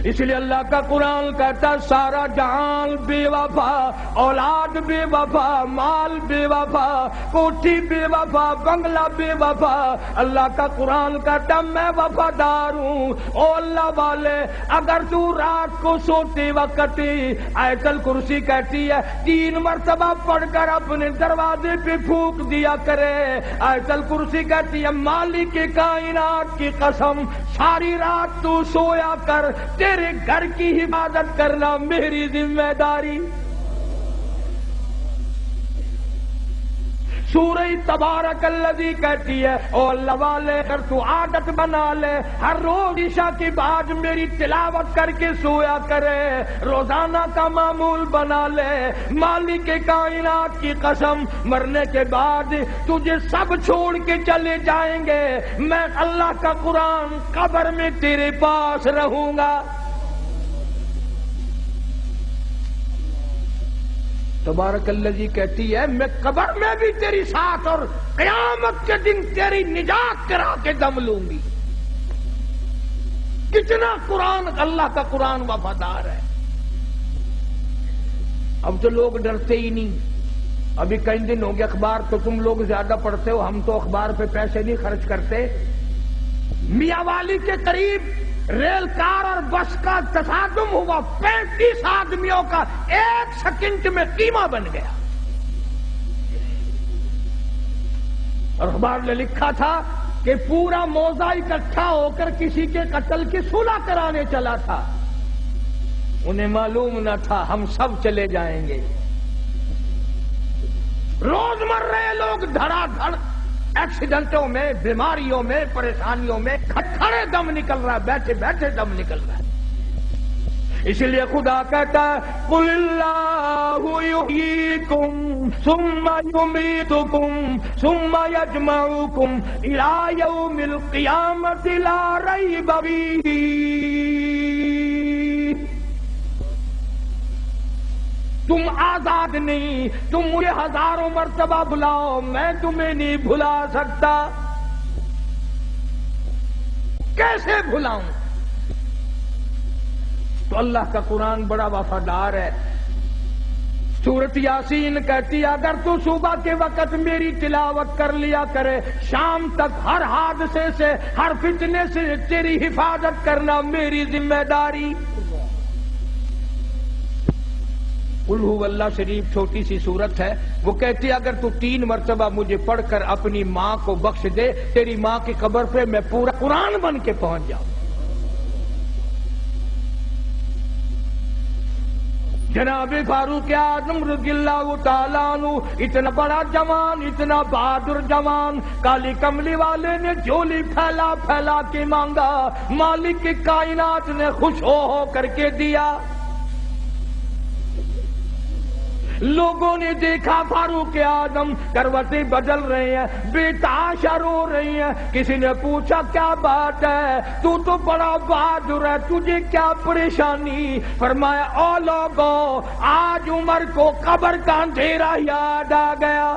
اس لیے اللہ کا قرآن کہتا ہے سارا جہان بے وفا، اولاد بے وفا، مال بے وفا، کوٹھی بے وفا، بنگلہ بے وفا، اللہ کا قرآن کہتا ہے میں وفادار ہوں۔ او اللہ والے، اگر تو رات کو سوتے وقت آیت الکرسی کہتی ہے 3 مرتبہ پڑھ کر اپنے دروازے پہ پھونک دیا کرے، آیت الکرسی کہتی ہے مالک کائنات کی قسم ساری رات تو سویا کر، تیرے گھر کی حفاظت کرنا میری ذمہ داری۔ سورہ تبارک الذی کہتی ہے او اللہ والے، اگر تو عادت بنا لے ہر روز عشاء کے بعد میری تلاوت کر کے سویا کرے، روزانہ کا معمول بنا لے، مالک کائنات کی قسم مرنے کے بعد تجھے سب چھوڑ کے چلے جائیں گے، میں اللہ کا قرآن قبر میں تیرے پاس رہوں گا۔ تبارک الذی کہتی ہے میں قبر میں بھی تیری ساتھ اور قیامت کے دن تیری نجات کرا کے دم لوں گی۔ کتنا قرآن، اللہ کا قرآن وفادار ہے۔ اب تو لوگ ڈرتے ہی نہیں۔ ابھی کئی دن ہو گئے اخبار تو تم لوگ زیادہ پڑھتے ہو، ہم تو اخبار پہ پیسے نہیں خرچ کرتے۔ میاں والی کے قریب ریل کار اور بس کا تصادم ہوا، 35 آدمیوں کا 1 سیکنڈ میں قیمہ بن گیا۔ اور اخبار نے لکھا تھا کہ پورا موزہ اکٹھا ہو کر کسی کے قتل کی صلح کرانے چلا تھا، انہیں معلوم نہ تھا ہم سب چلے جائیں گے۔ روز مر رہے لوگ دھڑا دھڑ ایکسیڈنٹوں میں، بیماریوں میں، پریشانیوں میں کھڑے دم نکل رہا ہے، بیٹھے بیٹھے دم نکل رہا ہے۔ اس لیے خدا کہتا ہے قُلِ اللَّهُ يُحْيِيكُمْ ثُمَّ يُمِيتُكُمْ ثُمَّ يَجْمَعُكُمْ إِلَى يَوْمِ الْقِيَامَةِ لَا رَيْبَ فِيهِ۔ تم آزاد نہیں، تم مجھے ہزاروں مرتبہ بلاؤ، میں تمہیں نہیں بھلا سکتا۔ کیسے بھلاؤں؟ تو اللہ کا قرآن بڑا وفادار ہے۔ سورۃ یاسین کہتی ہے اگر تو صبح کے وقت میری تلاوت کر لیا کرے، شام تک ہر حادثے سے، ہر فتنے سے تیری حفاظت کرنا میری ذمہ داری۔ قل هو اللہ شریف چھوٹی سی صورت ہے، وہ کہتی ہے اگر تو 3 مرتبہ مجھے پڑھ کر اپنی ماں کو بخش دے، تیری ماں کی قبر پہ میں پورا قرآن بن کے پہنچ جاؤں۔ جناب فاروق اعظم رضی اللہ تعالیٰ عنہ، اتنا بڑا جوان، اتنا بہادر جوان، کالی کملی والے نے جھولی پھیلا پھیلا کے مانگا، مالک کی کائنات نے خوش ہو کر کے دیا۔ لوگوں نے دیکھا فاروق اعظم کروٹیں بدل رہے ہیں، بے تحاشا رو رہی ہیں۔ کسی نے پوچھا کیا بات ہے، تو بڑا بہادر ہے، تجھے کیا پریشانی؟ فرمایا او لوگوں، آج عمر کو قبر کا اندھیرا یاد آ گیا۔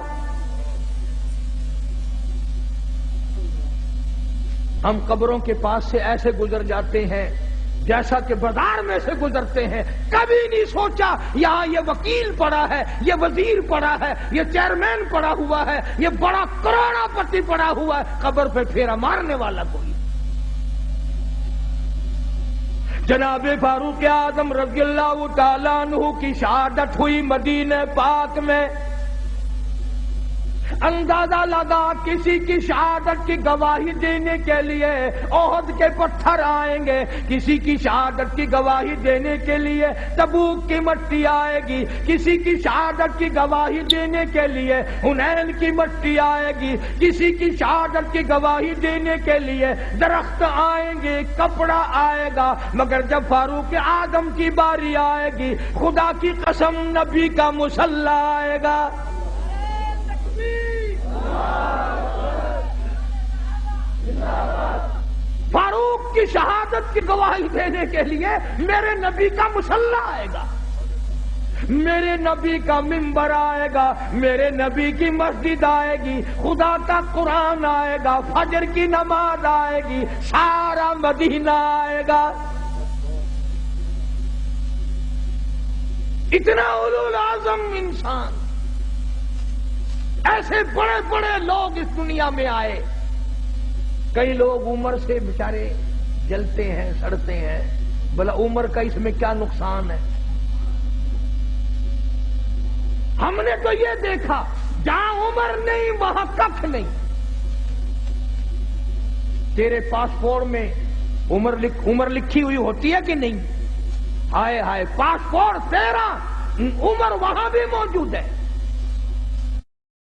ہم قبروں کے پاس سے ایسے گزر جاتے ہیں جیسا کہ بازار میں سے گزرتے ہیں، کبھی نہیں سوچا یہاں یہ وکیل پڑا ہے، یہ وزیر پڑا ہے، یہ چیئرمین پڑا ہوا ہے، یہ بڑا کروڑا پتی پڑا ہوا ہے، قبر پہ پھیرا مارنے والا کوئی۔ جناب فاروق اعظم رضی اللہ تعالیٰ عنہ کی شہادت ہوئی مدینہ پاک میں۔ اندازہ لگا کسی کی شہادت کی گواہی دینے کے لیے احد کے پتھر آئیں گے، کسی کی شہادت کی گواہی دینے کے لیے تبوک کی مٹی آئے گی، کسی کی شہادت کی گواہی دینے کے لیے حنین کی مٹی آئے گی، کسی کی شہادت کی گواہی دینے کے لیے درخت آئیں گے، کپڑا آئے گا، مگر جب فاروق اعظم کی باری آئے گی، خدا کی قسم نبی کا مصلی آئے گا۔ فاروق کی شہادت کی گواہی دینے کے لیے میرے نبی کا مصلی آئے گا، میرے نبی کا منبر آئے گا، میرے نبی کی مسجد آئے گی، خدا کا قرآن آئے گا، فجر کی نماز آئے گی، سارا مدینہ آئے گا۔ اتنا اولو اعظم انسان، ایسے بڑے بڑے لوگ اس دنیا میں آئے. کئی لوگ عمر سے بیچارے جلتے ہیں سڑتے ہیں، بلا عمر کا اس میں کیا نقصان ہے؟ ہم نے تو یہ دیکھا جہاں عمر نہیں وہاں ککھ نہیں. تیرے پاسپورٹ میں عمر لکھی ہوئی ہوتی ہے کہ نہیں؟ ہائے ہائے، پاسپورٹ تیرا، عمر وہاں بھی موجود ہے.